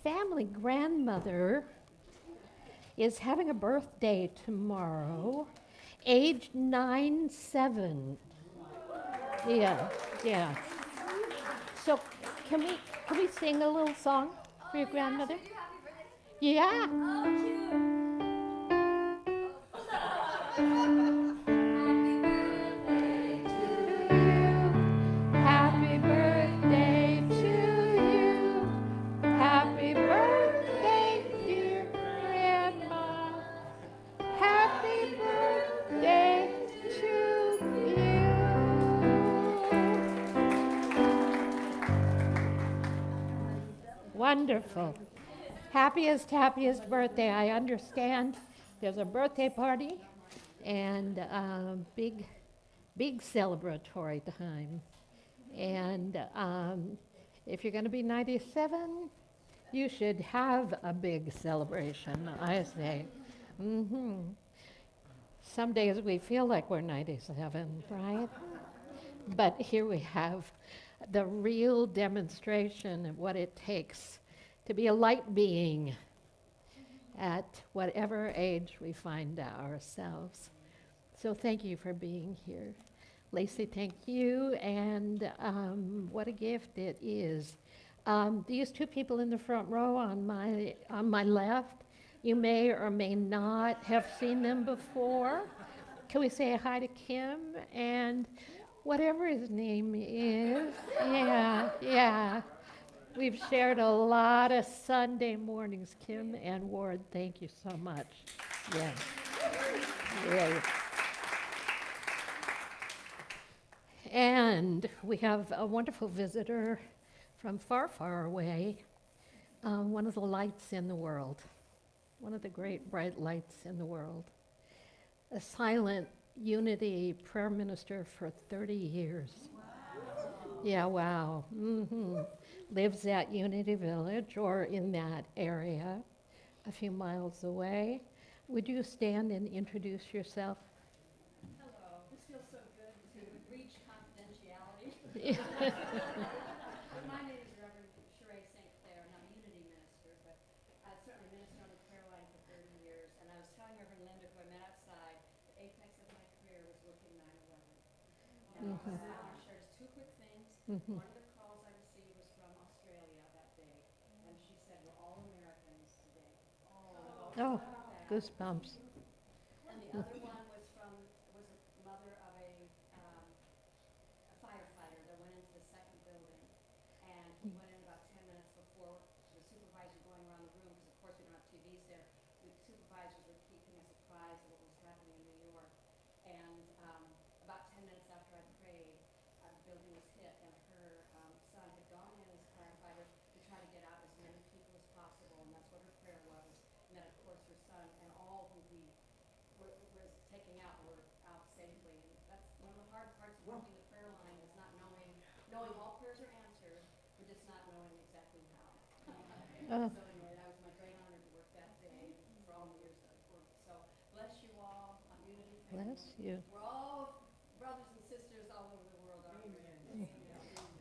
family grandmother is having a birthday tomorrow, age 97. Yeah, yeah. So can we sing a little song for your grandmother? Yeah. Happy birthday to you. Happy birthday, dear Grandma. Happy birthday to you. Wonderful. Happiest birthday. I understand there's a birthday party and big celebratory time. And if you're going to be 97, you should have a big celebration, I say. hmm Some days we feel like we're 97, right? But here we have the real demonstration of what it takes to be a light being at whatever age we find ourselves. So thank you for being here. Lacey, thank you, and what a gift it is. These two people in the front row on my left, you may or may not have seen them before. Can we say hi to Kim and whatever his name is? Yeah. We've shared a lot of Sunday mornings, Kim and Ward. Thank you so much. Yeah. Yeah. And we have a wonderful visitor from far, far away, one of the lights in the world, one of the great bright lights in the world, a silent unity prayer minister for 30 years. Wow. Yeah, wow. Lives at Unity Village or in that area, a few miles away. Would you stand and introduce yourself? Hello. This feels so good to reach confidentiality. My name is Rev Linda Spencer, and I'm a Unity minister, but I certainly ministered on the prayer line for 30 years. And I was telling Rev Linda, who I met outside, the apex of my career was working 9/11. Now, I want to share just two quick things. One of the calls I received was from Australia that day, and she said, "We're all Americans today." Oh, goosebumps. And the other one was a mother of a firefighter that went into the second building, and he went in about 10 minutes before the supervisor going around the room, because of course we don't have TVs there. The supervisors were keeping us apprised of what was happening in New York. And about 10 minutes after I prayed, the building was hit, and her son had gone in as a firefighter to try to get out as many people as possible, and that's what her prayer was. And then, of course, her son and all who he was taking out were out safely. And that's one of the hard parts of working the prayer line, is not knowing all prayers are answered, but just not knowing exactly how. So anyway, that was my great honor to work that day for all the years that I've worked. So bless you all. I'm Unity family. Bless you. We're all brothers and sisters all over the world, aren't we?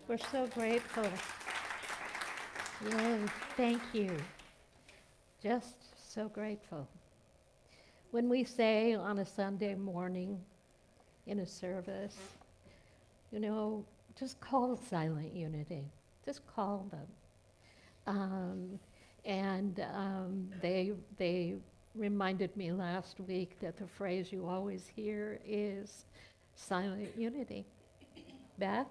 We're so grateful. Yay, thank you. Just so grateful. When we say on a Sunday morning in a service, just call Silent Unity. Just call them. They reminded me last week that the phrase you always hear is Silent Unity. Beth?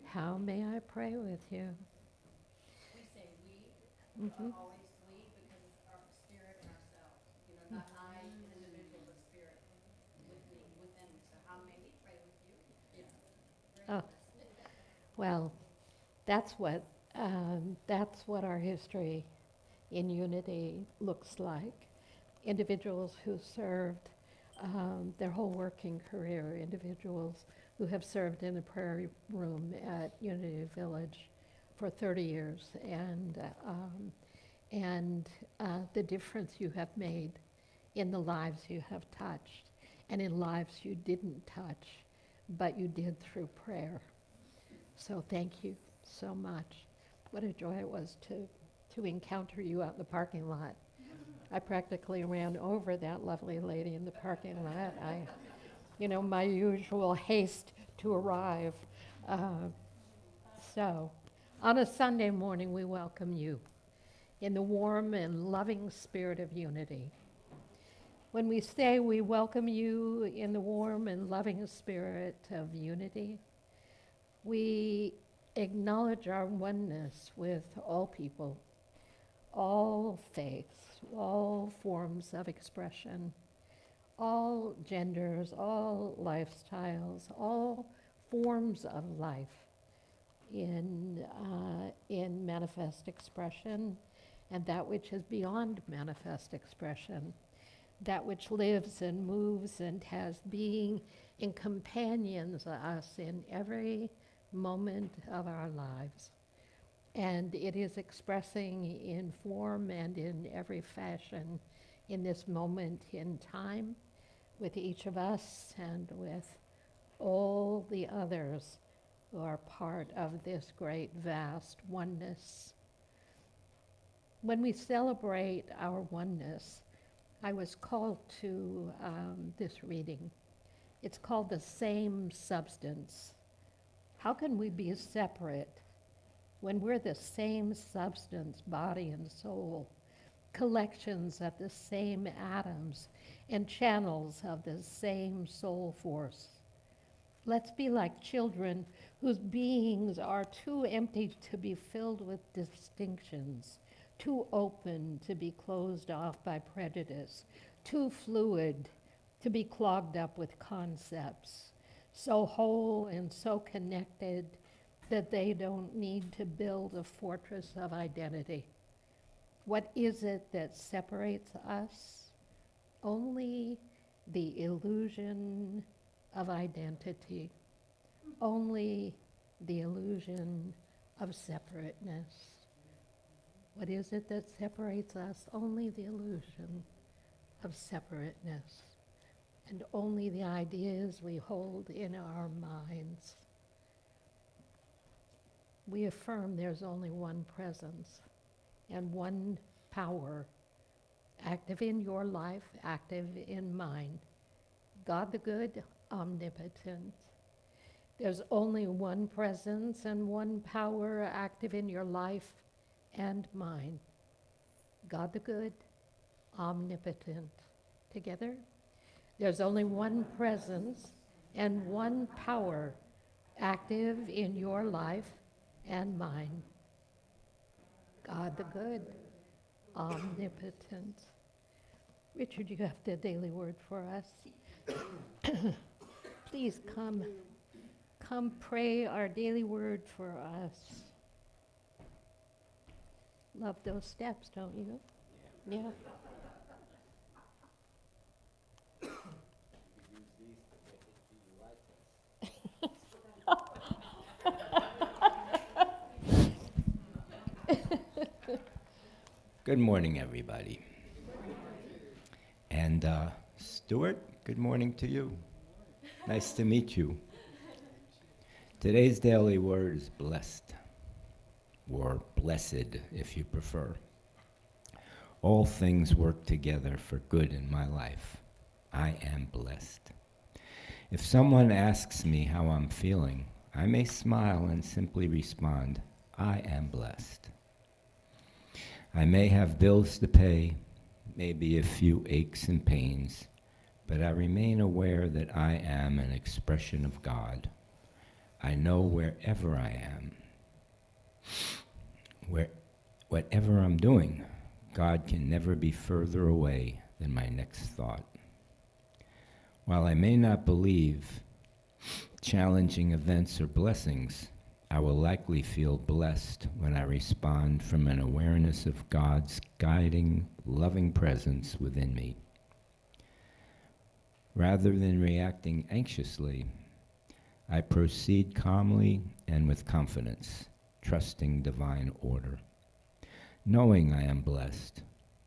How may I pray with you? We say we, always we, because it's our spirit and ourselves. Not I, individual, but spirit with me, within me. So how may he pray with you? Yeah. Oh, well, that's what our history in Unity looks like. Individuals who served their whole working career, individuals who have served in the prayer room at Unity Village for 30 years, and the difference you have made in the lives you have touched, and in lives you didn't touch, but you did through prayer. So thank you so much. What a joy it was to encounter you out in the parking lot. I practically ran over that lovely lady in the parking lot. My usual haste to arrive. Uh, so, on a Sunday morning, we welcome you in the warm and loving spirit of unity. When we say we welcome you in the warm and loving spirit of unity, we acknowledge our oneness with all people, all faiths, all forms of expression, all genders, all lifestyles, all forms of life in manifest expression, and that which is beyond manifest expression, that which lives and moves and has being and companions us in every moment of our lives. And it is expressing in form and in every fashion in this moment in time with each of us and with all the others who are part of this great, vast oneness. When we celebrate our oneness, I was called to this reading. It's called The Same Substance. How can we be separate when we're the same substance, body and soul, collections of the same atoms and channels of the same soul force? Let's be like children whose beings are too empty to be filled with distinctions, too open to be closed off by prejudice, too fluid to be clogged up with concepts, so whole and so connected that they don't need to build a fortress of identity. What is it that separates us? Only the illusion of identity, only the illusion of separateness. What is it that separates us? Only the illusion of separateness, and only the ideas we hold in our minds. We affirm there's only one presence and one power, active in your life, active in mine. God the good, omnipotent. There's only one presence and one power active in your life and mine. God the good, omnipotent. Together, there's only one presence and one power active in your life and mine. God the good, omnipotent. Richard, you have the daily word for us. Please come pray our daily word for us. Love those steps, don't you? Yeah. Good morning, everybody. And Stuart, good morning to you. Nice to meet you. Today's daily word is blessed, or blessed if you prefer. All things work together for good in my life. I am blessed. If someone asks me how I'm feeling, I may smile and simply respond, I am blessed. I may have bills to pay, maybe a few aches and pains, but I remain aware that I am an expression of God. I know wherever I am, whatever I'm doing, God can never be further away than my next thought. While I may not believe challenging events are blessings, I will likely feel blessed when I respond from an awareness of God's guiding, loving presence within me. Rather than reacting anxiously, I proceed calmly and with confidence, trusting divine order. Knowing I am blessed,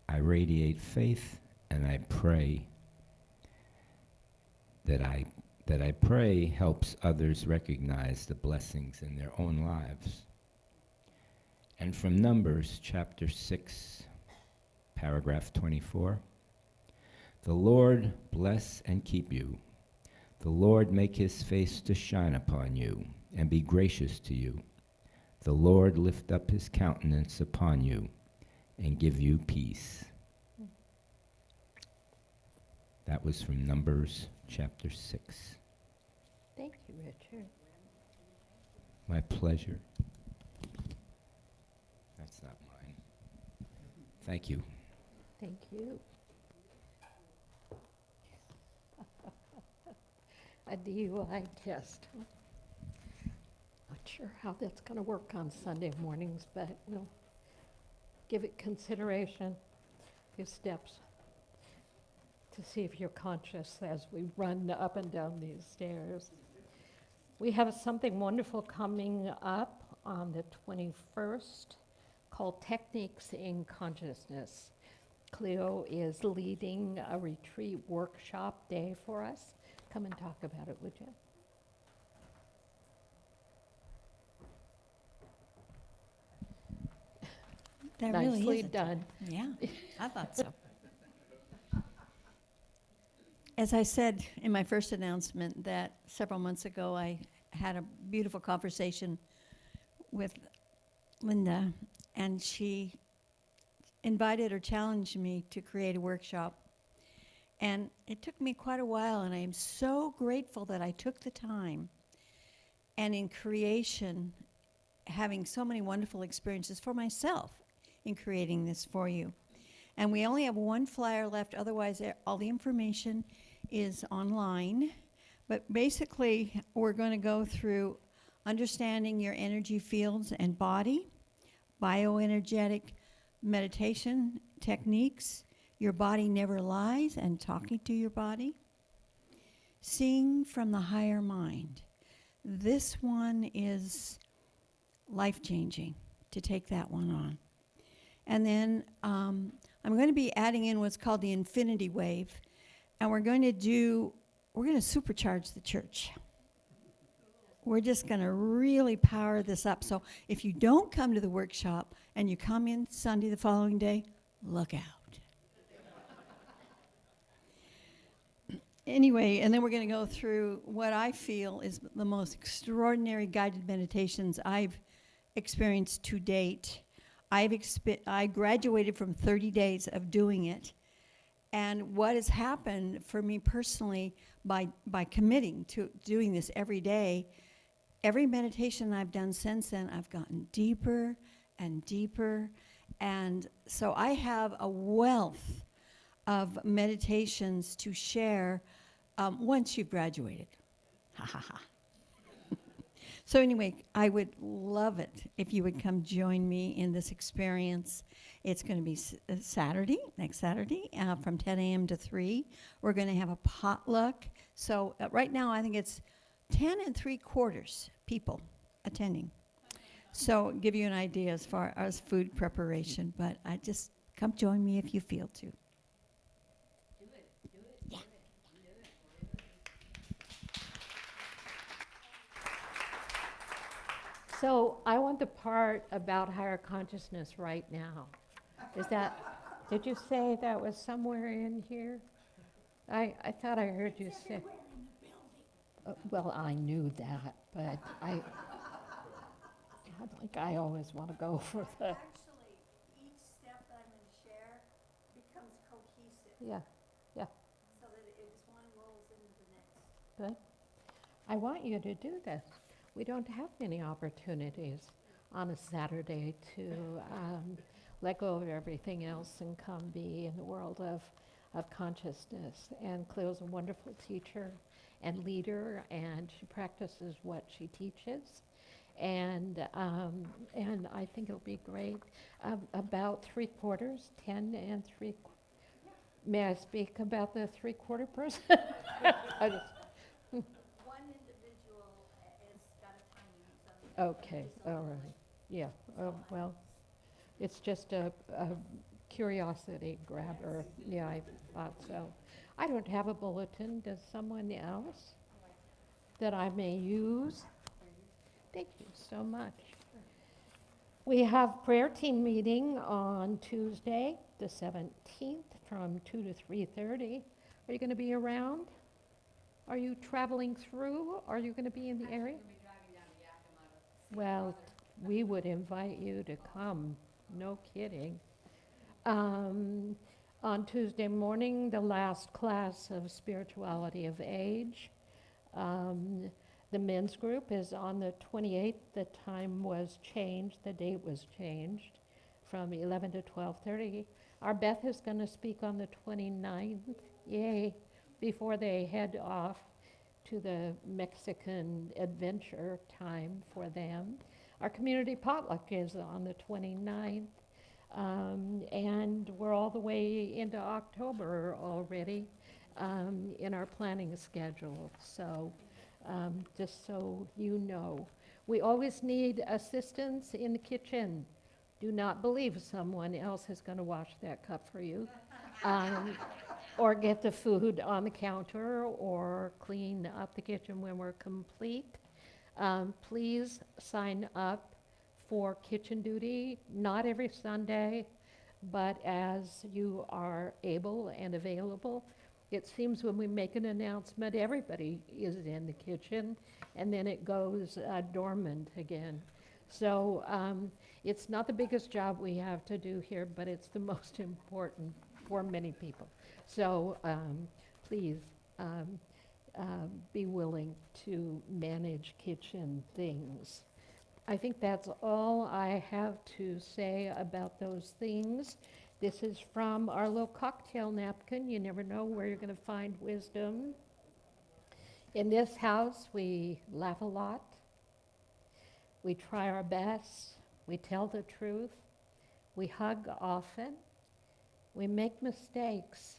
I radiate faith and I pray that I pray helps others recognize the blessings in their own lives. And from Numbers chapter 6, paragraph 24. The Lord bless and keep you. The Lord make his face to shine upon you and be gracious to you. The Lord lift up his countenance upon you and give you peace. That was from Numbers chapter 6. Thank you, Richard. My pleasure. That's not mine. Thank you. Thank you. A DUI test. Not sure how that's going to work on Sunday mornings, but we'll give it consideration. A few steps to see if you're conscious as we run up and down these stairs. We have something wonderful coming up on the 21st called Techniques in Consciousness. Cleo is leading a retreat workshop day for us. Come and talk about it, would you? That Nicely really is done. Yeah, I thought so. As I said in my first announcement that several months ago I had a beautiful conversation with Linda, and she invited or challenged me to create a workshop. And it took me quite a while, and I am so grateful that I took the time, and in creation, having so many wonderful experiences for myself in creating this for you. And we only have one flyer left, otherwise all the information is online. But basically, we're going to go through understanding your energy fields and body, bioenergetic meditation techniques, your body never lies, and talking to your body, seeing from the higher mind. This one is life-changing to take that one on. And then I'm going to be adding in what's called the infinity wave, and we're going to supercharge the church. We're just going to really power this up. So if you don't come to the workshop and you come in Sunday the following day, look out. Anyway, and then we're going to go through what I feel is the most extraordinary guided meditations I've experienced to date. I graduated from 30 days of doing it. And what has happened for me personally by committing to doing this every day, every meditation I've done since then, I've gotten deeper and deeper. And so I have a wealth of meditations to share once you've graduated. Ha ha ha. So anyway, I would love it if you would come join me in this experience. It's going to be Saturday, next Saturday, from 10 a.m. to 3. We're going to have a potluck. So right now I think it's 10 3/4 people attending. So give you an idea as far as food preparation, but I just come join me if you feel to. So I want the part about higher consciousness right now. Did you say that was somewhere in here? I thought I heard you say. Well, I knew that, but I always want to go for the. Actually, each step that I'm going to share becomes cohesive. Yeah, yeah, So that it's one rolls into the next. good. I want you to do this. We don't have many opportunities on a Saturday to let go of everything else and come be in the world of consciousness. And Cleo's a wonderful teacher and leader, and she practices what she teaches. And I think it'll be great. About 3/4, 10 and 3/4. May I speak about the 3/4 person? I just, One individual has got a timing. okay, all right. Yeah, well, it's just a curiosity grabber. Yeah, I thought so. I don't have a bulletin. Does someone else that I may use? Thank you so much. We have prayer team meeting on Tuesday, the 17th, from 2 to 3:30. Are you going to be around? Are you traveling through? Are you going to be in the area? Well, we would invite you to come. No kidding. On Tuesday morning, the last class of Spirituality of Age. The men's group is on the 28th. The time was changed, the date was changed from 11 to 12:30. Our Beth is going to speak on the 29th, yay, before they head off to the Mexican adventure time for them. Our community potluck is on the 29th. And we're all the way into October already in our planning schedule. So just so you know, we always need assistance in the kitchen. Do not believe someone else is going to wash that cup for you, or get the food on the counter, or clean up the kitchen when we're complete. Please sign up for kitchen duty, not every Sunday, but as you are able and available. It seems when we make an announcement, everybody is in the kitchen, and then it goes dormant again. So it's not the biggest job we have to do here, but it's the most important for many people. So please be willing to manage kitchen things. I think that's all I have to say about those things. This is from our little cocktail napkin. You never know where you're going to find wisdom. In this house, we laugh a lot. We try our best. We tell the truth. We hug often. We make mistakes.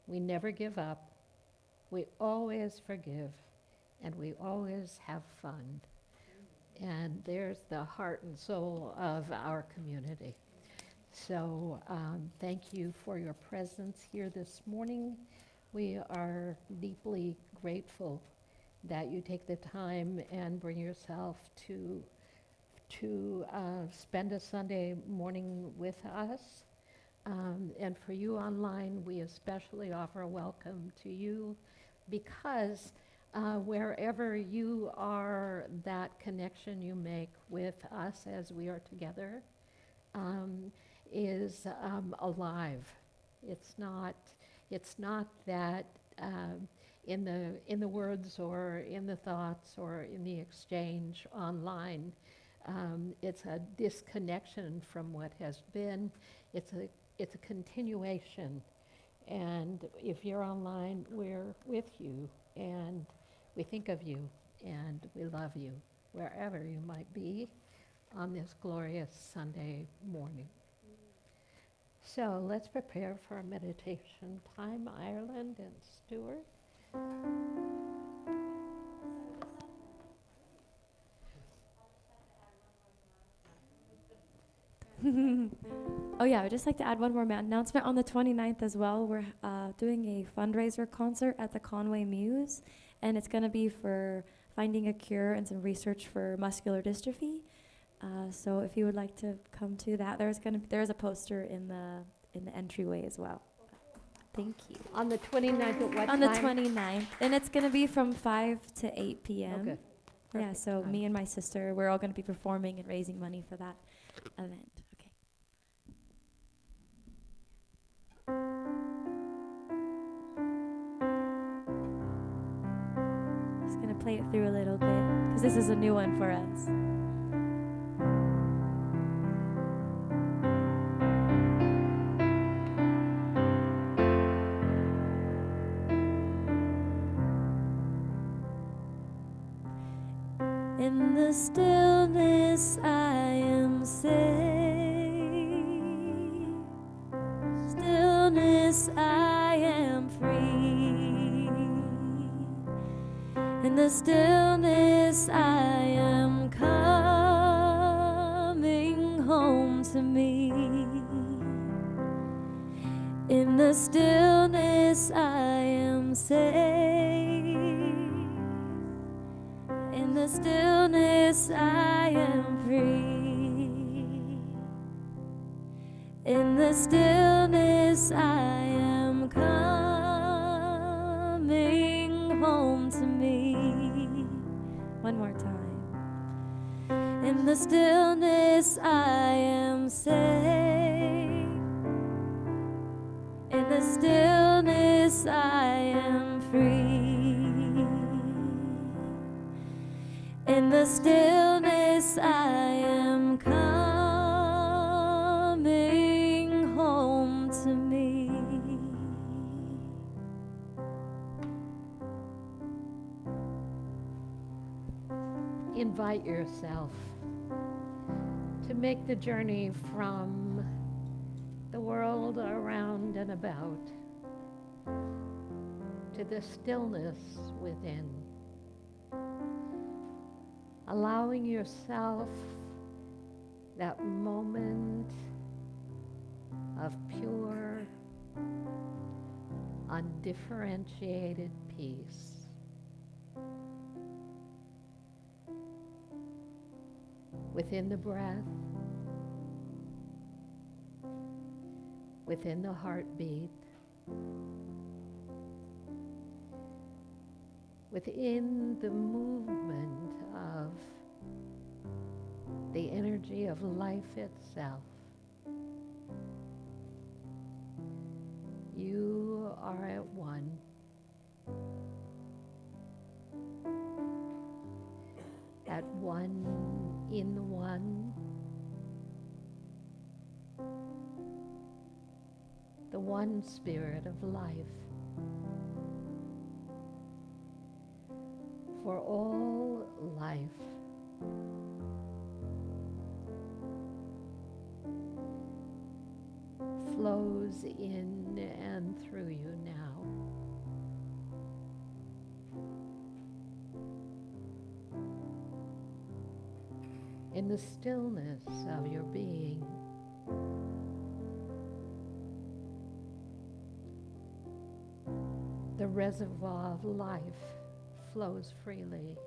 We never give up. We always forgive. And we always have fun. And there's the heart and soul of our community. So thank you for your presence here this morning. We are deeply grateful that you take the time and bring yourself to spend a Sunday morning with us. And for you online, we especially offer a welcome to you, because wherever you are, that connection you make with us as we are together is alive. It's not that in the words or in the thoughts or in the exchange online. It's a disconnection from what has been. It's a continuation. And if you're online, we're with you, and we think of you, and we love you, wherever you might be on this glorious Sunday morning. So let's prepare for our meditation time, Ireland and Stuart. Oh yeah, I'd just like to add one more announcement. On the 29th as well, we're doing a fundraiser concert at the Conway Muse, and it's going to be for finding a cure and some research for muscular dystrophy. So if you would like to come to that, there's a poster in the entryway as well. Thank you. On the 29th at what On time? the 29th, and it's going to be from 5 to 8 p.m. Okay. Yeah, Perfect so time. me and my sister, we're all going to be performing and raising money for that event. Okay. Just going to play it through a little bit, because this is a new one for us. In the stillness I am safe. Stillness I am free. In the stillness I am coming home to me. In the stillness I am safe. In the stillness I am free. In the stillness I am coming home to me. One more time. In the stillness I am safe. In the stillness I am free. In the stillness I am coming home to me. Invite yourself to make the journey from the world around and about to the stillness within. Allowing yourself that moment of pure, undifferentiated peace. Within the breath, within the heartbeat, within the movement of the energy of life itself. You are at one. At one in the one. The one spirit of life. For all life flows in and through you now. In the stillness of your being, the reservoir of life flows freely.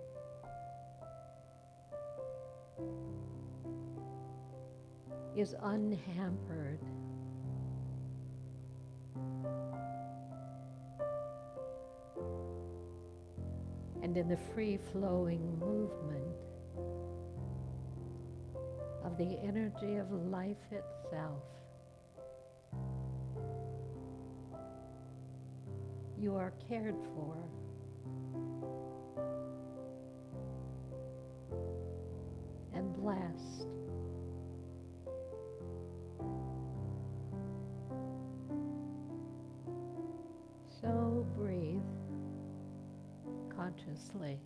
Is unhampered. And in the free-flowing movement of the energy of life itself, you are cared for. And blessed. So breathe consciously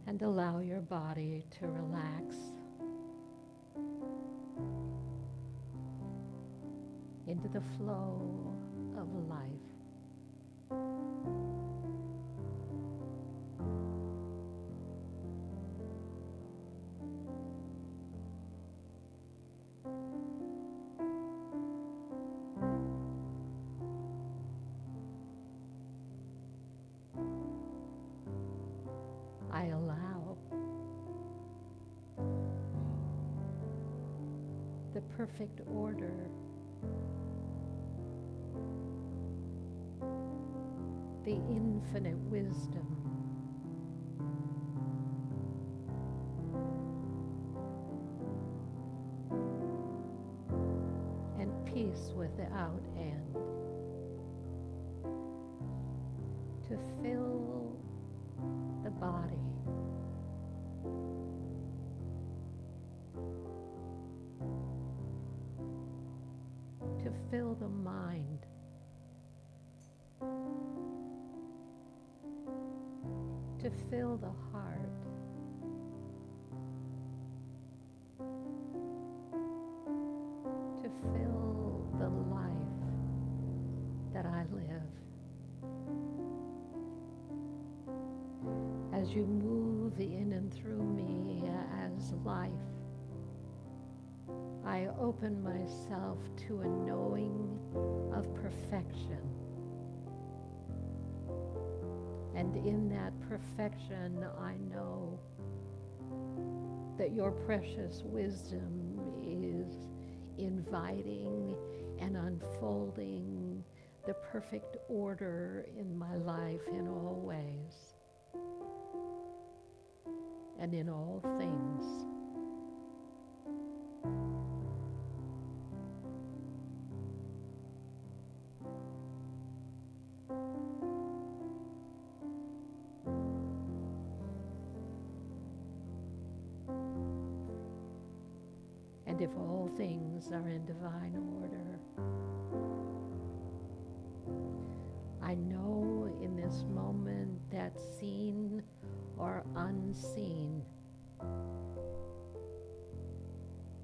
and allow your body to relax into the flow of life. I allow the perfect order the infinite wisdom and peace without end to fill the body to fill the mind to fill the heart to fill the life that I live. As you move in and through me as life, I open myself to a knowing of perfection. And in that perfection, I know that your precious wisdom is inviting and unfolding the perfect order in my life in all ways and in all things. And if all things are in divine order, I know in this moment that seen or unseen,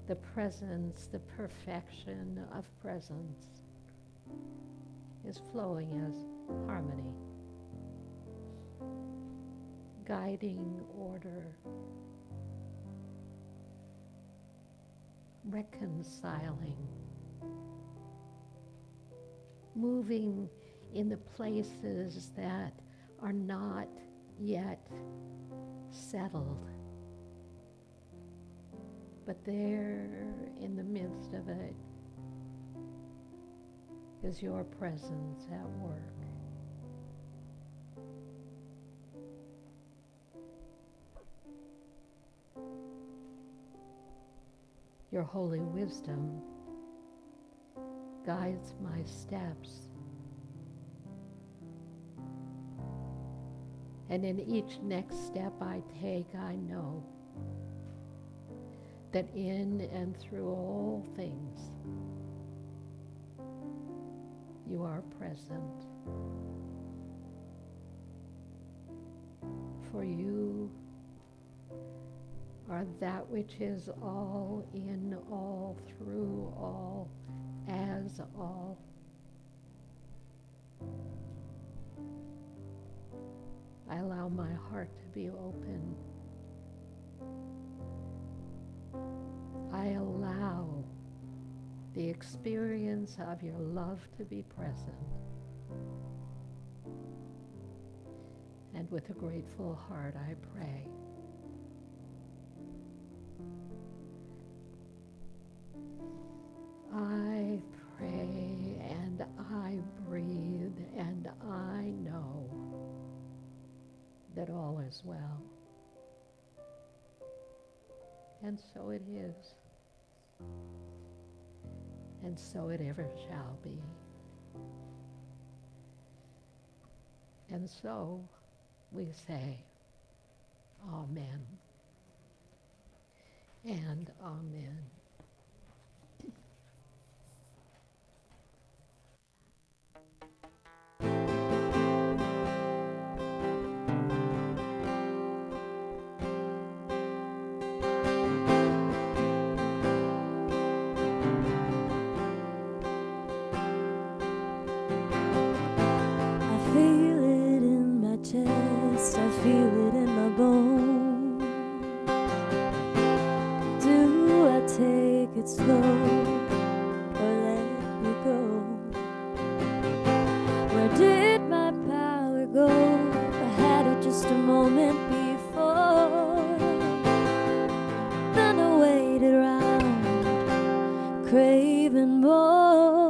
the presence, the perfection of presence is flowing as harmony, guiding order, reconciling, moving in the places that are not yet settled, but there in the midst of it is your presence at work. Your holy wisdom guides my steps. And in each next step I take, I know that in and through all things, you are present. For you are that which is all, in all, through all, as all. I allow my heart to be open. I allow the experience of your love to be present. And with a grateful heart, I pray. I pray and I breathe and I know that all is well. And so it is. And so it ever shall be. And so we say, Amen and Amen. I feel it in my bones. Do I take it slow or let me go? Where did my power go? I had it just a moment before. Then I waited around, craving more.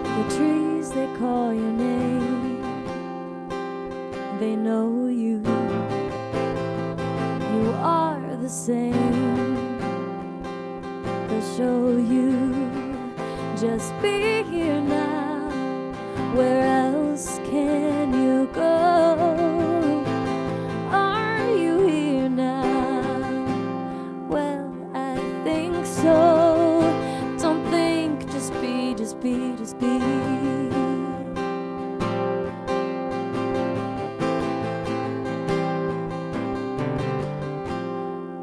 The trees, they call your name. They know you. You are the same. They'll show you. Just be here now. Where else can you go? Are you here now? Well, I think so. Don't think, just be, just be, just be.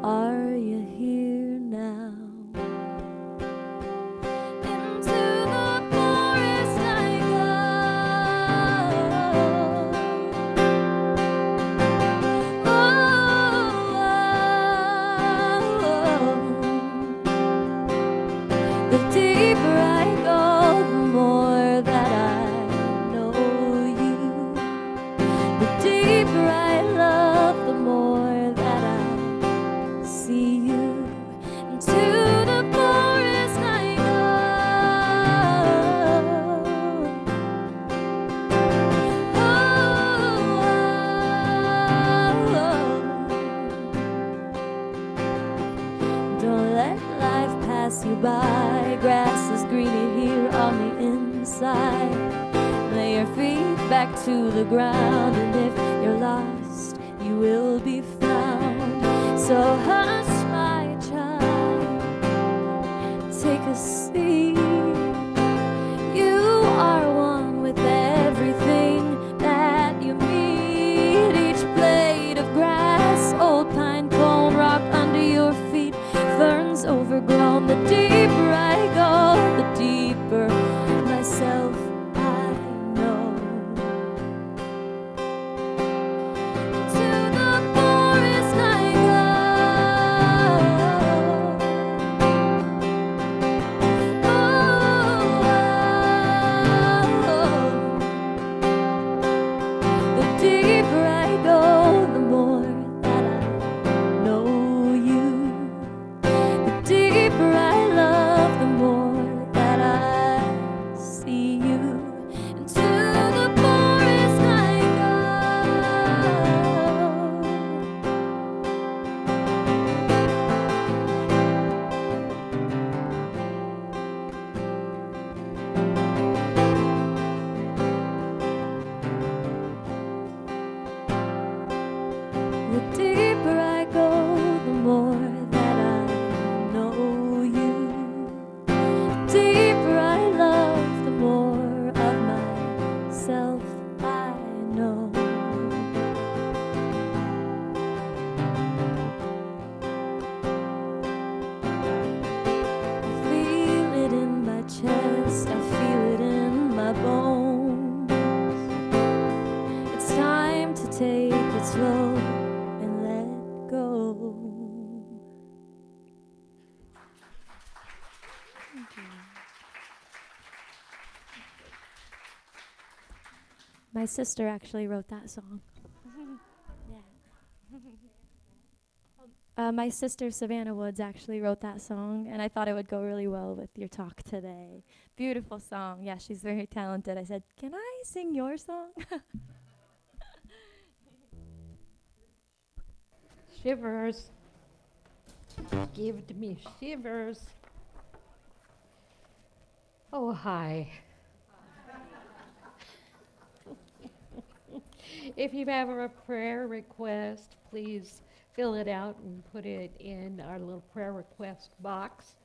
Are you here now? Into the forest I go. The deeper I go, the more that I know you. The deeper I love, the more that I see you. Into the forest I Don't let life pass you by. Grass is greener here on the inside. Lay your feet back to the ground, and if you're lost, you will be found. So hush, my child, take a seat. You are one with everything that you meet. Each blade of grass, old pine cone, rock under your feet, ferns overgrown. The deeper I go, the deeper myself I know. To the forest I go. The deeper I go, the more that I know you. The deeper I love, the more that I see you. And to the forest I go. The deeper I go, the more that I know you. The deeper I love, the more of myself I know. I feel it in my chest, I feel it in my bones. It's time to take it slow and let go. My sister actually wrote that song. My sister Savannah Woods actually wrote that song, and I thought it would go really well with your talk today. Beautiful song. Yeah, she's very talented. I said, "Can I sing your song?" Shivers. Give me shivers. Oh, hi. If you have a prayer request, please fill it out and put it in our little prayer request box.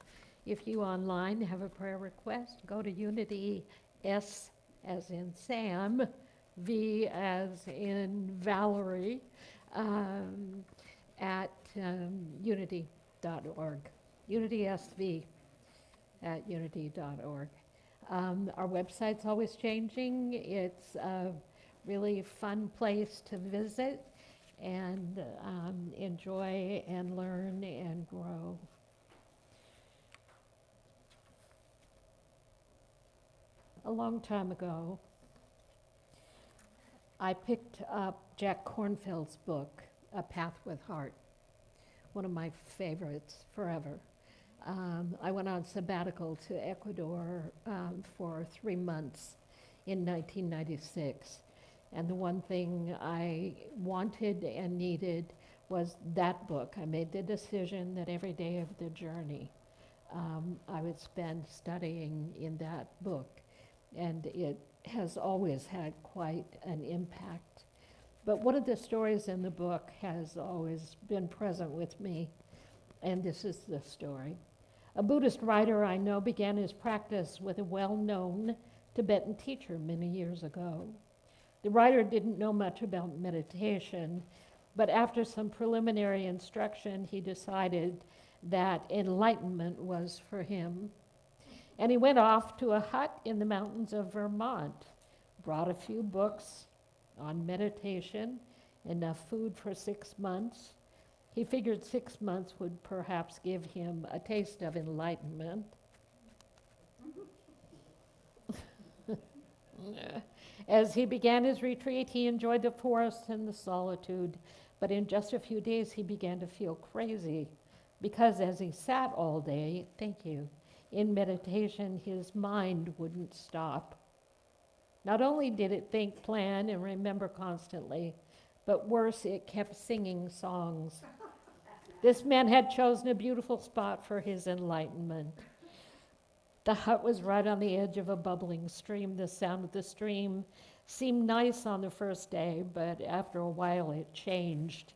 If you online have a prayer request, go to Unity, S as in Sam, V as in Valerie, at unity.org. UnitySV at unity.org. Our website's always changing. It's a really fun place to visit and enjoy and learn and grow. A long time ago, I picked up Jack Kornfield's book, A Path with Heart, one of my favorites forever. I went on sabbatical to Ecuador for 3 months in 1996. And the one thing I wanted and needed was that book. I made the decision that every day of the journey I would spend studying in that book. And it has always had quite an impact. But one of the stories in the book has always been present with me, and this is the story. A Buddhist writer I know began his practice with a well-known Tibetan teacher many years ago. The writer didn't know much about meditation, but after some preliminary instruction, he decided that enlightenment was for him. And he went off to a hut in the mountains of Vermont, brought a few books on meditation, enough food for 6 months. He figured 6 months would perhaps give him a taste of enlightenment. As he began his retreat, he enjoyed the forest and the solitude, but in just a few days he began to feel crazy because as he sat all day, thank you, in meditation, his mind wouldn't stop. Not only did it think, plan, and remember constantly, but worse, it kept singing songs. This man had chosen a beautiful spot for his enlightenment. The hut was right on the edge of a bubbling stream. The sound of the stream seemed nice on the first day, but after a while it changed.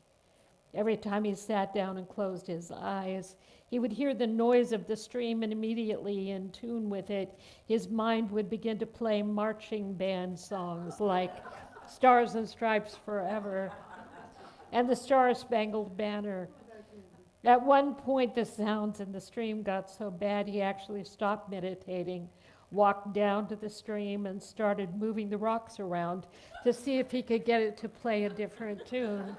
Every time he sat down and closed his eyes, he would hear the noise of the stream, and immediately in tune with it, his mind would begin to play marching band songs like Stars and Stripes Forever and the Star-Spangled Banner. At one point, the sounds in the stream got so bad he actually stopped meditating, walked down to the stream, and started moving the rocks around to see if he could get it to play a different tune.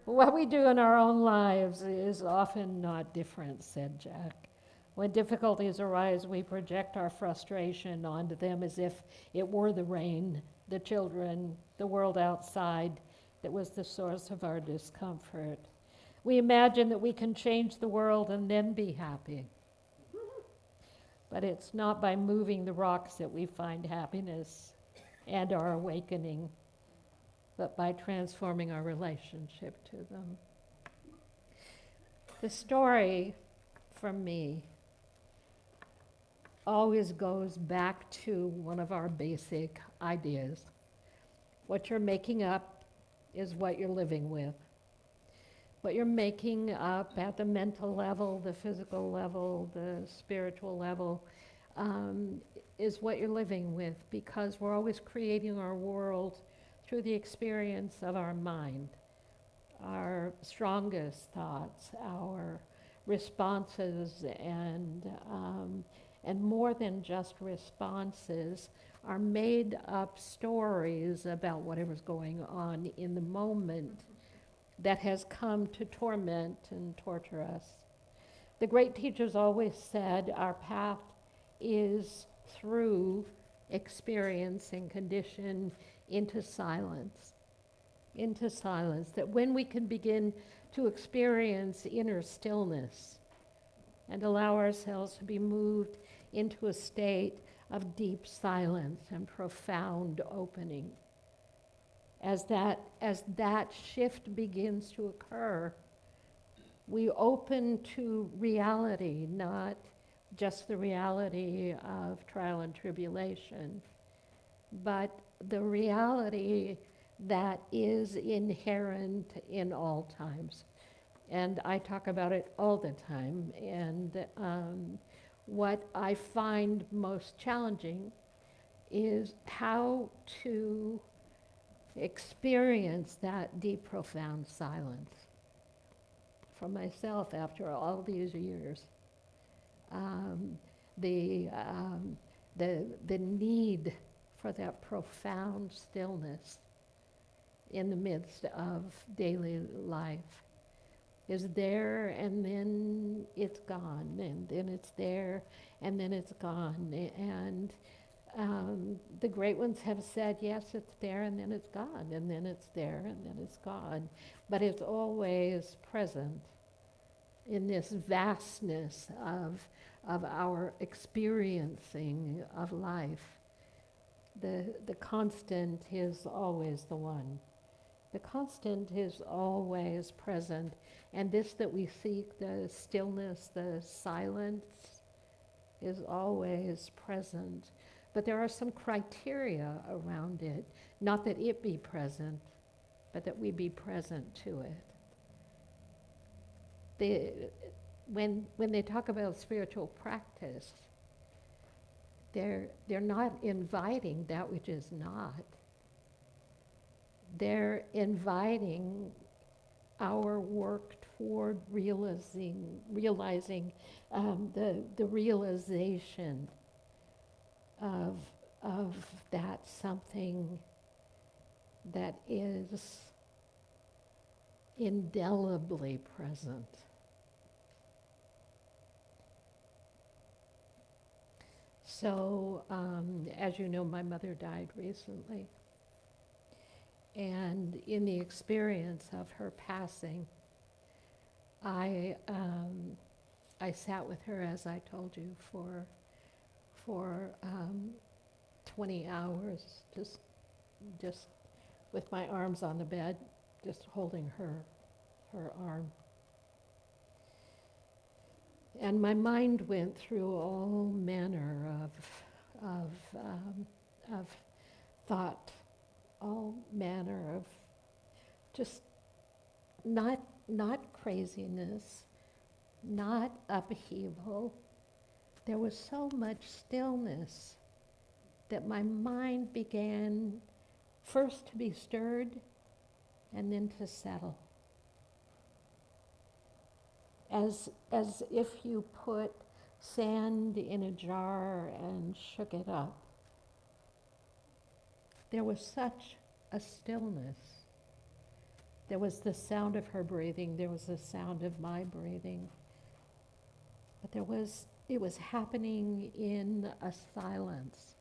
What we do in our own lives is often not different, said Jack. When difficulties arise, we project our frustration onto them as if it were the rain, the children, the world outside that was the source of our discomfort. We imagine that we can change the world and then be happy. But it's not by moving the rocks that we find happiness and our awakening, but by transforming our relationship to them. The story, for me, always goes back to one of our basic ideas. What you're making up is what you're living with. What you're making up at the mental level, the physical level, the spiritual level, is what you're living with, because we're always creating our world through the experience of our mind, our strongest thoughts, our responses, and more than just responses, are made up stories about whatever's going on in the moment that has come to torment and torture us. The great teachers always said our path is through experience and condition into silence, that when we can begin to experience inner stillness and allow ourselves to be moved into a state of deep silence and profound opening. As that shift begins to occur, we open to reality, not just the reality of trial and tribulation, but the reality that is inherent in all times. And I talk about it all the time. And what I find most challenging is how to experience that deep, profound silence for myself after all these years. The need for that profound stillness in the midst of daily life is there, and then it's gone, and then it's there, and then it's gone. And the great ones have said, yes, it's there, and then it's gone, and then it's there, and then it's gone. But it's always present in this vastness of our experiencing of life. The constant is always the one. The constant is always present. And this that we seek, the stillness, the silence, is always present. But there are some criteria around it. Not that it be present, but that we be present to it. When they talk about spiritual practice, they're not inviting that which is not. They're inviting our work toward realizing the realization of that something that is indelibly present. So, as you know, my mother died recently. And in the experience of her passing, I, I sat with her, as I told you, for 20 hours, just with my arms on the bed, just holding her arm. And my mind went through all manner of thought, all manner of just not craziness, not upheaval. There was so much stillness that my mind began first to be stirred and then to settle. As if you put sand in a jar and shook it up. There was such a stillness. There was the sound of her breathing, there was the sound of my breathing. But it was happening in a silence.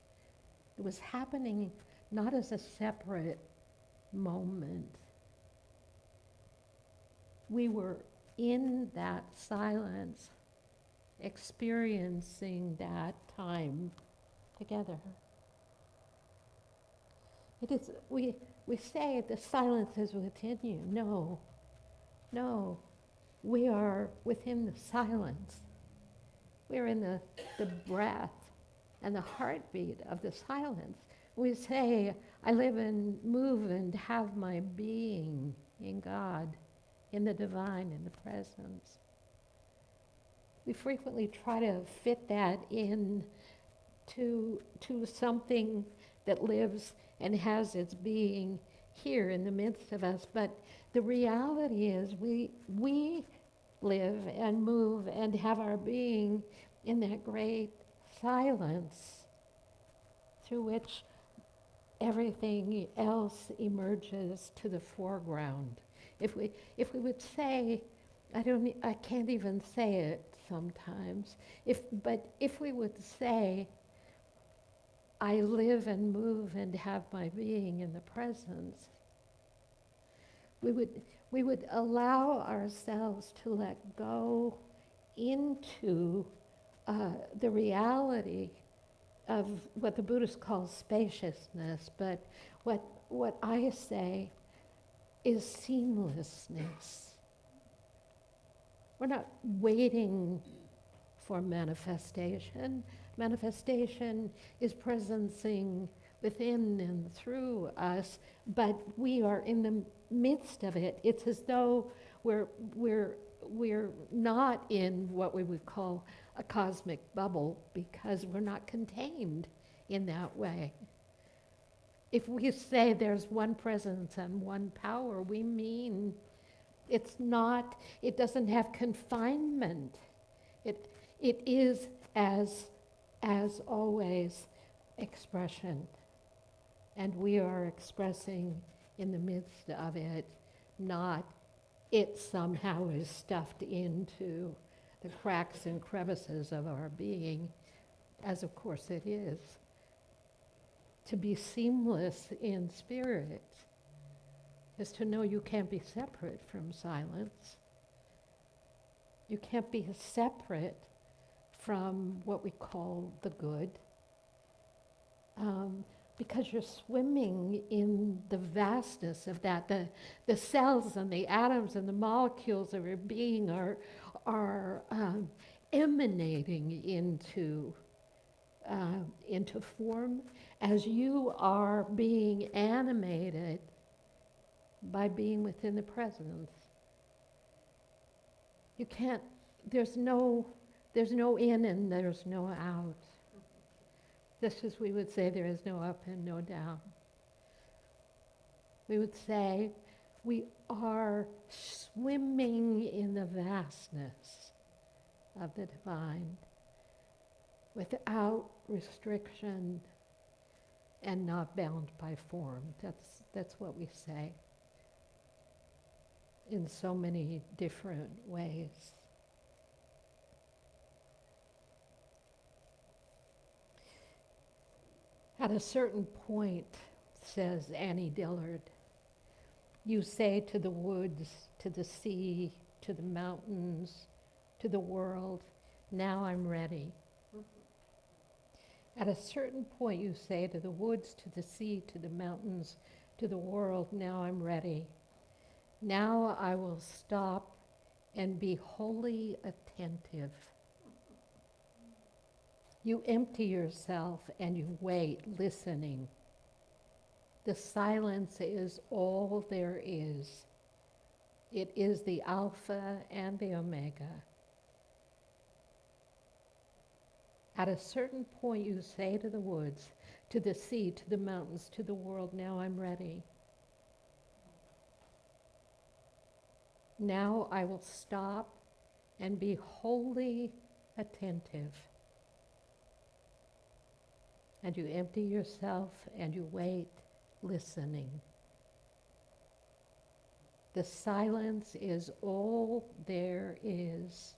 It was happening not as a separate moment. We were in that silence, experiencing that time together. It is, we say the silence is within you. No, we are within the silence. We're in the breath and the heartbeat of the silence. We say, I live and move and have my being in God, in the divine, in the presence. We frequently try to fit that in to something that lives and has its being here in the midst of us. But the reality is we live and move and have our being in that great silence through which everything else emerges to the foreground. If we would say, I can't even say it sometimes, but if we would say, I live and move and have my being in the presence, we would allow ourselves to let go into the reality of what the Buddhists call spaciousness, but what I say is seamlessness. We're not waiting for manifestation. Manifestation is presencing within and through us, but we are in the midst of it. It's as though we're not in what we would call a cosmic bubble because we're not contained in that way. If we say there's one presence and one power, we mean it doesn't have confinement. It is as always expression. And we are expressing in the midst of it, not it somehow is stuffed into the cracks and crevices of our being, as of course it is. To be seamless in spirit is to know you can't be separate from silence. You can't be separate from what we call the good, because you're swimming in the vastness of that. The cells and the atoms and the molecules of your being are emanating into form as you are being animated by being within the presence. You can't, there's no in and there's no out. Just as we would say there is no up and no down. We would say we are swimming in the vastness of the divine without restriction and not bound by form. That's what we say in so many different ways. At a certain point, says Annie Dillard, you say to the woods, to the sea, to the mountains, to the world, now I'm ready. At a certain point, you say to the woods, to the sea, to the mountains, to the world, now I'm ready. Now I will stop and be wholly attentive. You empty yourself and you wait, listening. The silence is all there is. It is the Alpha and the Omega. At a certain point, you say to the woods, to the sea, to the mountains, to the world, now I'm ready. Now I will stop and be wholly attentive. And you empty yourself and you wait, listening. The silence is all there is.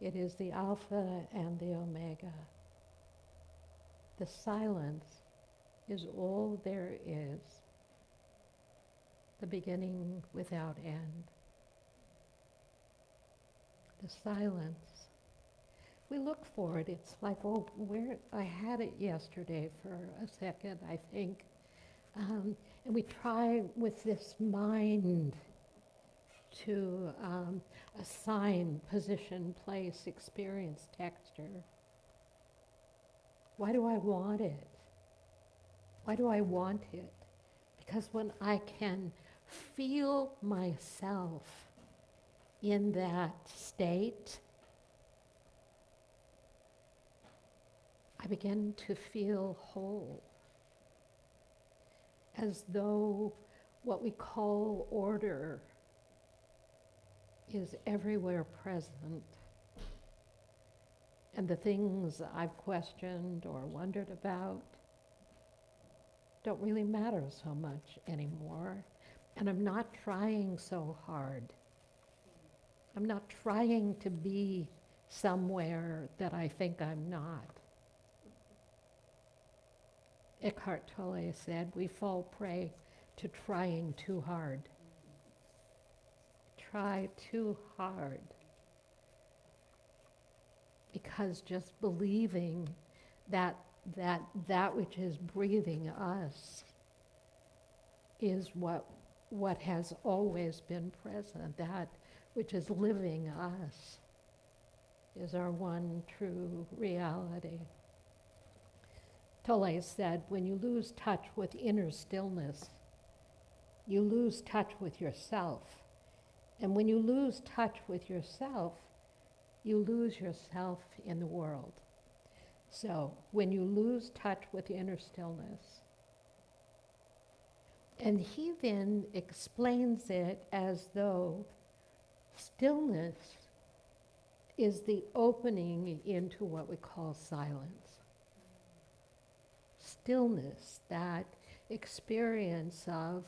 It is the Alpha and the Omega. The silence is all there is. The beginning without end. The silence. We look for it. It's like, oh, where? I had it yesterday for a second, I think. And we try with this mind to assign position, place, experience, texture. Why do I want it? Why do I want it? Because when I can feel myself in that state, I begin to feel whole, as though what we call order is everywhere present. And the things I've questioned or wondered about don't really matter so much anymore. And I'm not trying so hard. I'm not trying to be somewhere that I think I'm not. Eckhart Tolle said, we fall prey to trying too hard. Try too hard. Because just believing that which is breathing us is what has always been present, that which is living us is our one true reality. Tolle said, when you lose touch with inner stillness, you lose touch with yourself. And when you lose touch with yourself, you lose yourself in the world. So when you lose touch with inner stillness, and he then explains it as though stillness is the opening into what we call silence. Stillness, that experience of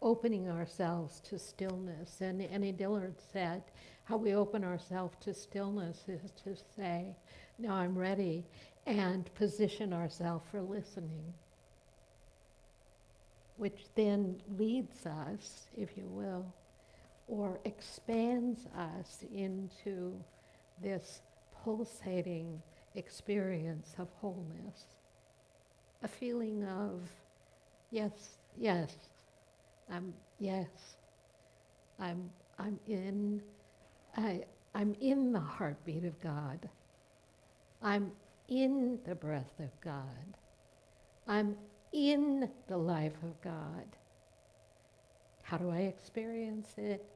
opening ourselves to stillness. And Annie Dillard said, how we open ourselves to stillness is to say, now I'm ready, and position ourselves for listening, which then leads us, if you will, or expands us into this pulsating experience of wholeness. A feeling of, yes, I'm in the heartbeat of God. I'm in the breath of God. I'm in the life of God. How do I experience it?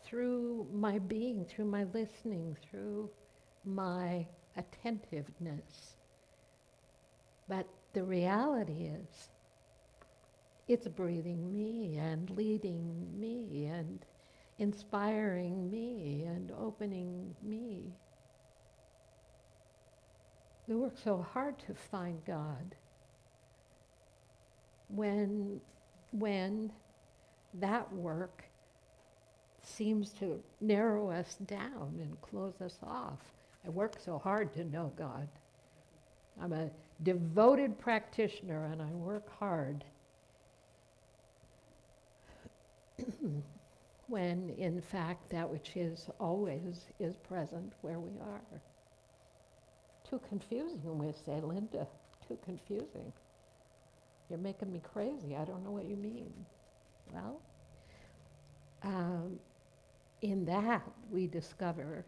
Through my being, through my listening, through my attentiveness. But the reality is, it's breathing me and leading me and inspiring me and opening me. We work so hard to find God when that work seems to narrow us down and close us off. I work so hard to know God. I'm a devoted practitioner and I work hard, when in fact that which is always is present where we are. Too confusing, we say, Linda, too confusing. You're making me crazy, I don't know what you mean. Well, in that we discover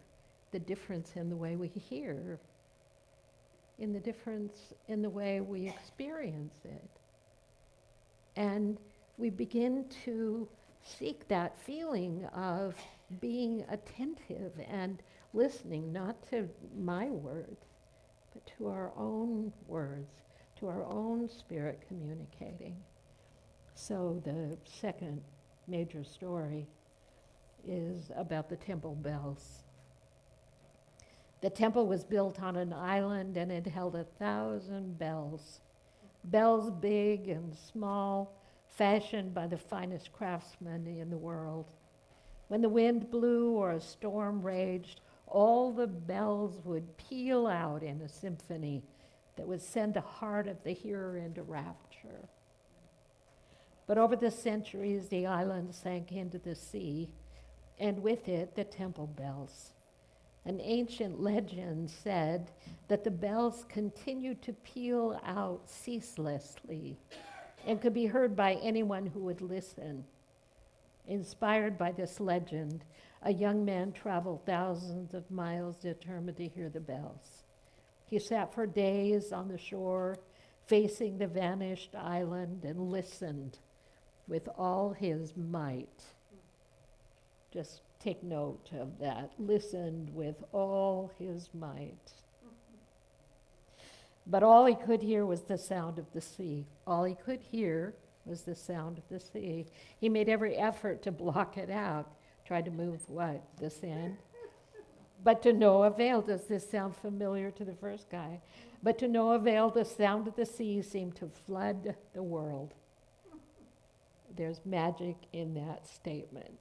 the difference in the way we hear, in the difference in the way we experience it. And we begin to seek that feeling of being attentive and listening, not to my words, but to our own words, to our own spirit communicating. So the second major story is about the temple bells. The temple was built on an island and it held 1,000 bells. Bells big and small, fashioned by the finest craftsmen in the world. When the wind blew or a storm raged, all the bells would peal out in a symphony that would send the heart of the hearer into rapture. But over the centuries, the island sank into the sea, and with it, the temple bells. An ancient legend said that the bells continued to peal out ceaselessly and could be heard by anyone who would listen. Inspired by this legend, a young man traveled thousands of miles determined to hear the bells. He sat for days on the shore, facing the vanished island, and listened with all his might. Just take note of that. Listened with all his might. But all he could hear was the sound of the sea. All he could hear was the sound of the sea. He made every effort to block it out. Tried to move what? The sand? But to no avail. Does this sound familiar to the first guy? But to no avail, the sound of the sea seemed to flood the world. There's magic in that statement.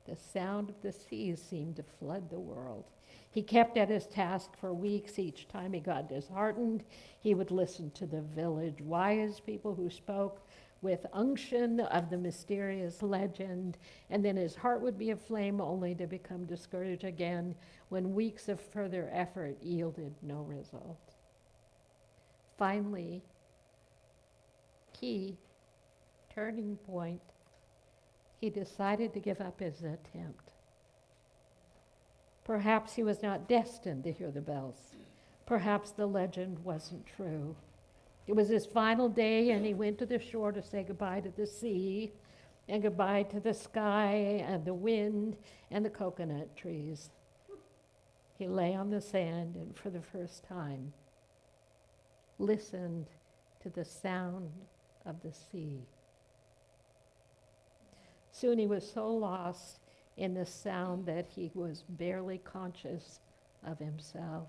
The sound of the sea seemed to flood the world. He kept at his task for weeks. Each time he got disheartened, he would listen to the village wise people who spoke with unction of the mysterious legend, and then his heart would be aflame only to become discouraged again when weeks of further effort yielded no result. Finally, key turning point, he decided to give up his attempt. Perhaps he was not destined to hear the bells. Perhaps the legend wasn't true. It was his final day, and he went to the shore to say goodbye to the sea and goodbye to the sky and the wind and the coconut trees. He lay on the sand and for the first time listened to the sound of the sea. Soon he was so lost in the sound that he was barely conscious of himself.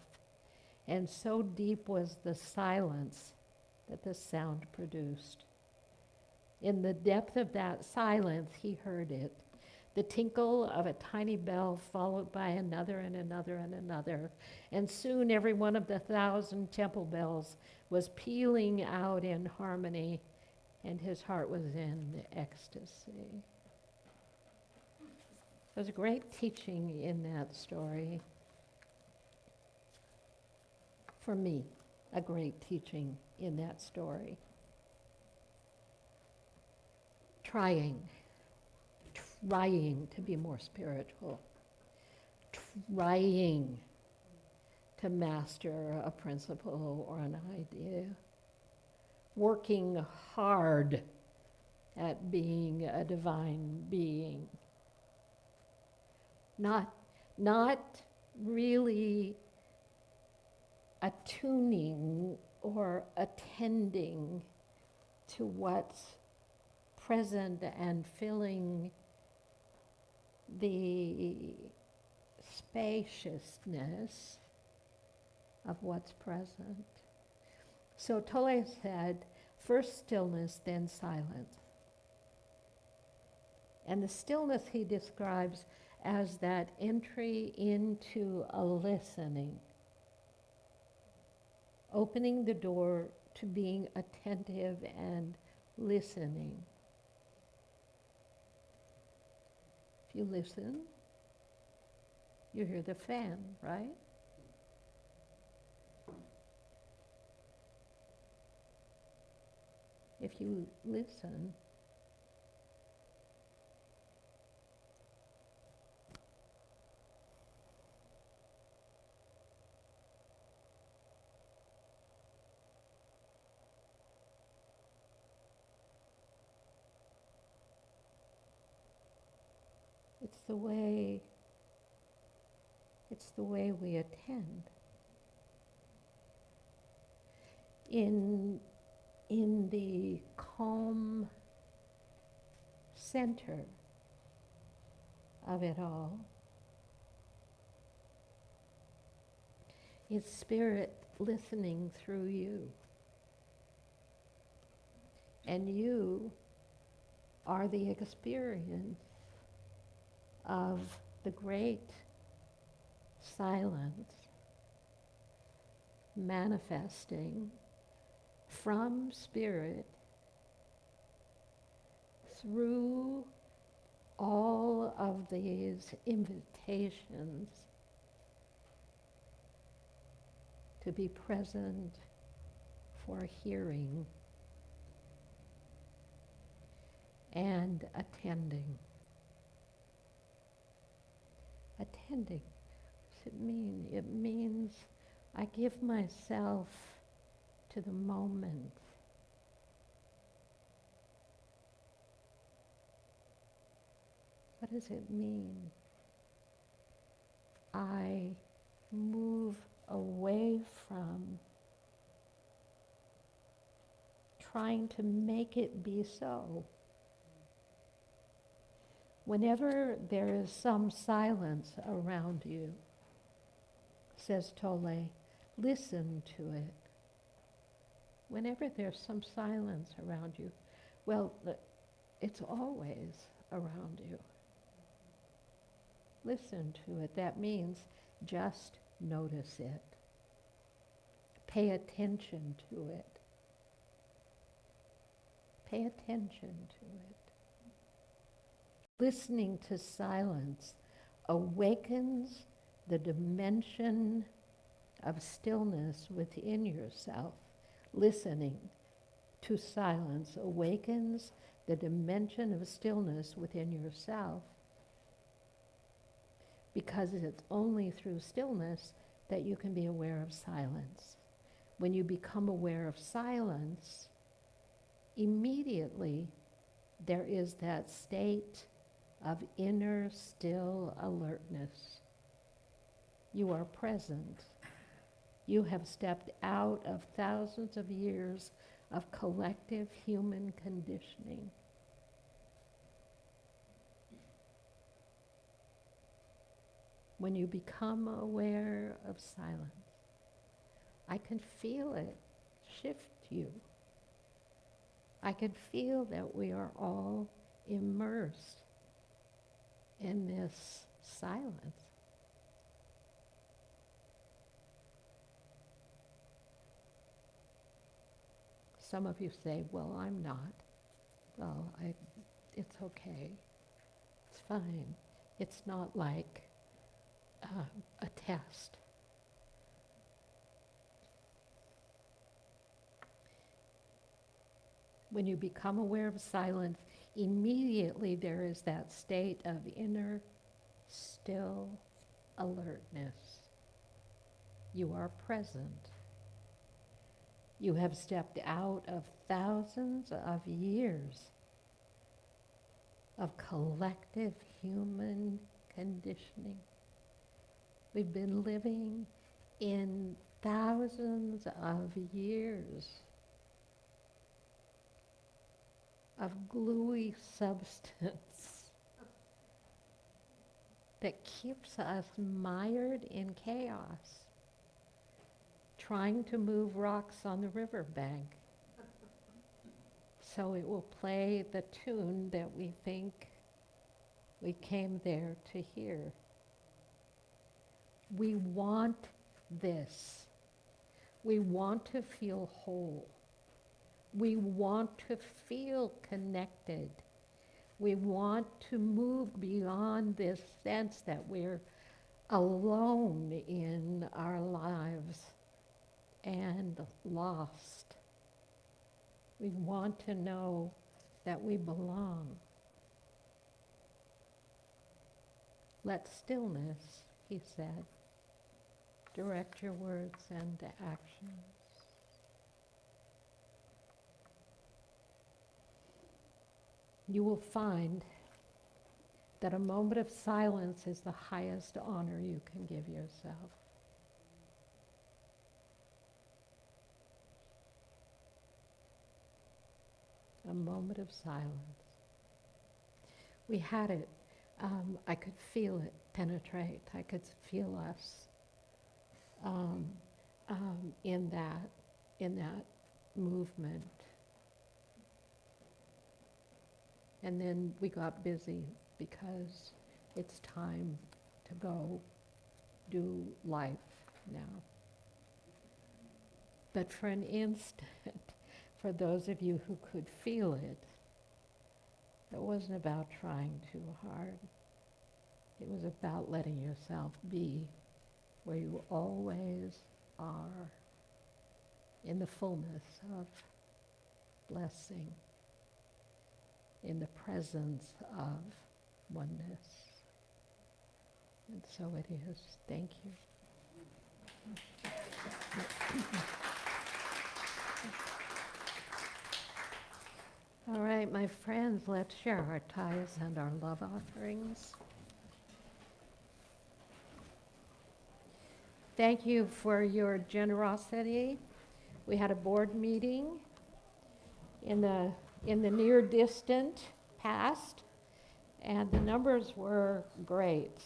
And so deep was the silence that the sound produced. In the depth of that silence, he heard it. The tinkle of a tiny bell followed by another and another and another. And soon every one of the 1,000 temple bells was pealing out in harmony, and his heart was in ecstasy. There's a great teaching in that story. For me, a great teaching in that story. Trying to be more spiritual. Trying to master a principle or an idea. Working hard at being a divine being. Not really attuning or attending to what's present and filling the spaciousness of what's present. So Tolle said, first stillness, then silence. And the stillness he describes as that entry into a listening. opening the door to being attentive and listening. If you listen, you hear the fan, right? If you listen, it's the way we attend. In the calm center of it all is Spirit listening through you. And you are the experience of the great silence manifesting from Spirit through all of these invitations to be present for hearing and attending. Attending, what does it mean? It means I give myself to the moment. What does it mean? I move away from trying to make it be so. Whenever there is some silence around you, says Tolle, listen to it. Whenever there's some silence around you, well, it's always around you. Listen to it. That means just notice it. Pay attention to it. Pay attention to it. Listening to silence awakens the dimension of stillness within yourself. Listening to silence awakens the dimension of stillness within yourself, because it's only through stillness that you can be aware of silence. When you become aware of silence, immediately there is that state of inner still alertness. You are present. You have stepped out of thousands of years of collective human conditioning. When you become aware of silence, I can feel it shift you. I can feel that we are all immersed in this silence. Some of you say, well, I'm not. Well, it's okay. It's fine. It's not like a test. When you become aware of silence, immediately there is that state of inner still alertness. You are present. You have stepped out of thousands of years of collective human conditioning. We've been living in thousands of years of gluey substance that keeps us mired in chaos, trying to move rocks on the riverbank so it will play the tune that we think we came there to hear. We want this. We want to feel whole. We want to feel connected. We want to move beyond this sense that we're alone in our lives and lost. We want to know that we belong. Let stillness, he said, direct your words and actions. You will find that a moment of silence is the highest honor you can give yourself. A moment of silence. We had it. I could feel it penetrate. I could feel us in that movement. And then we got busy because it's time to go do life now. But for an instant, for those of you who could feel it, it wasn't about trying too hard. It was about letting yourself be where you always are, in the fullness of blessing, in the presence of oneness. And so it is. Thank you. All right, my friends, let's share our tithes and our love offerings. Thank you for your generosity. We had a board meeting in the near distant past, and the numbers were great.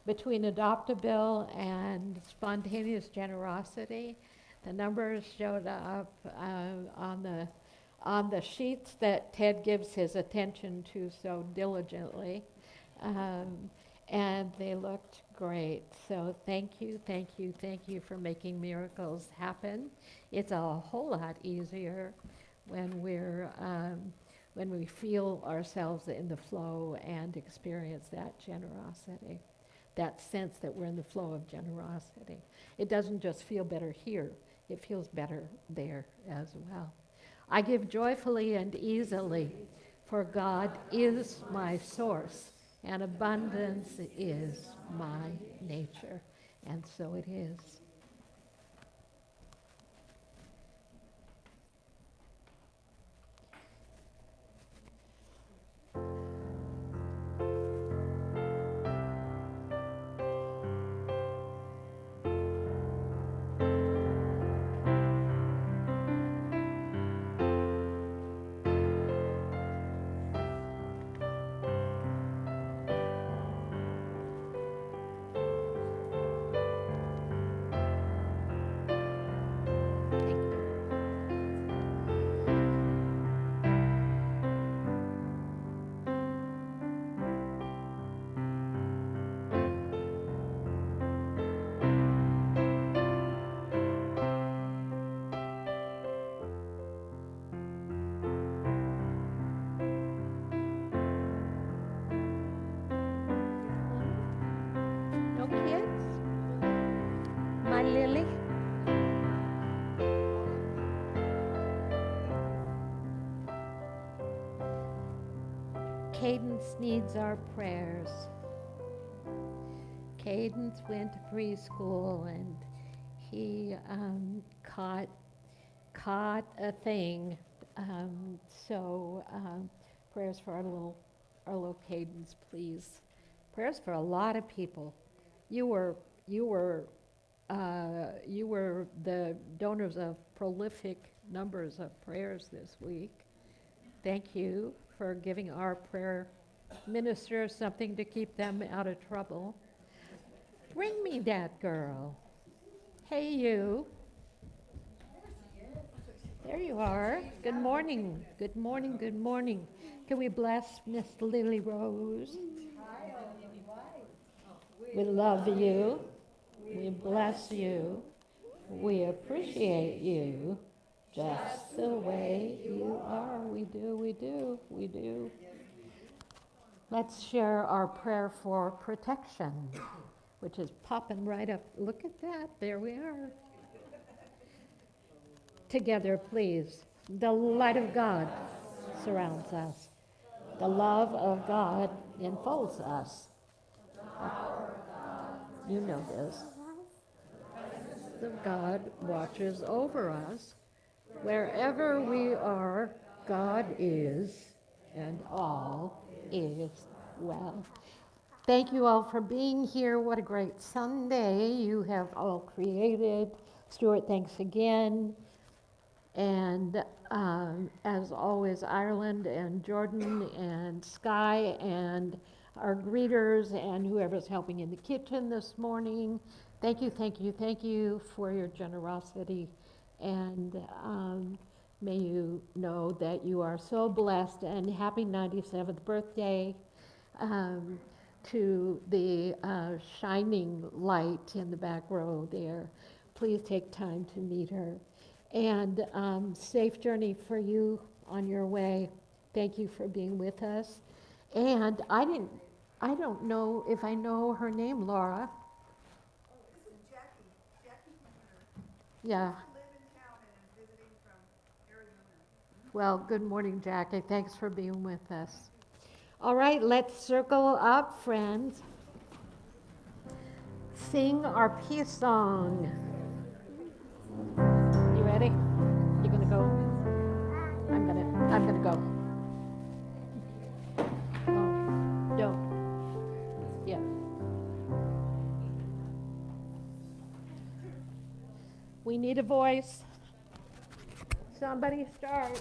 Between Adopt-A-Bill and spontaneous generosity, the numbers showed up on the sheets that Ted gives his attention to so diligently, and they looked great. So thank you for making miracles happen. It's a whole lot easier when we feel ourselves in the flow and experience that generosity, that sense that we're in the flow of generosity. It doesn't just feel better here, it feels better there as well. I give joyfully and easily, for God is my source, and abundance is my nature. And so it is. No kids? My Lily? Cadence needs our prayers. Cadence went to preschool and he caught a thing. Prayers for our little Cadence, please. Prayers for a lot of people. You were the donors of prolific numbers of prayers this week. Thank you for giving our prayer ministers something to keep them out of trouble. Bring me that girl. Hey, you. There you are. Good morning. Good morning. Good morning. Can we bless Miss Lily Rose? We love you. We bless you. We appreciate you just the way you are. We do, we do, we do. Let's share our prayer for protection, which is popping right up. Look at that. There we are. Together, please. The light of God surrounds us. The love of God enfolds us. You know this. The God watches over us. Wherever we are, God is, and all is well. Thank you all for being here. What a great Sunday you have all created. Stuart, thanks again. And as always, Ireland and Jordan and Sky and our greeters and whoever's helping in the kitchen this morning. Thank you, thank you, thank you for your generosity. And may you know that you are so blessed, and happy 97th birthday to the shining light in the back row there. Please take time to meet her. And safe journey for you on your way. Thank you for being with us. And I don't know if I know her name, Laura. This is Jackie. Jackie Hunter. Yeah. I live in town and I'm visiting from Arizona. Well, good morning, Jackie. Thanks for being with us. All right, let's circle up, friends. Sing our peace song. You ready? You gonna go? I'm gonna go. Oh, don't. Yeah. We need a voice. Somebody start.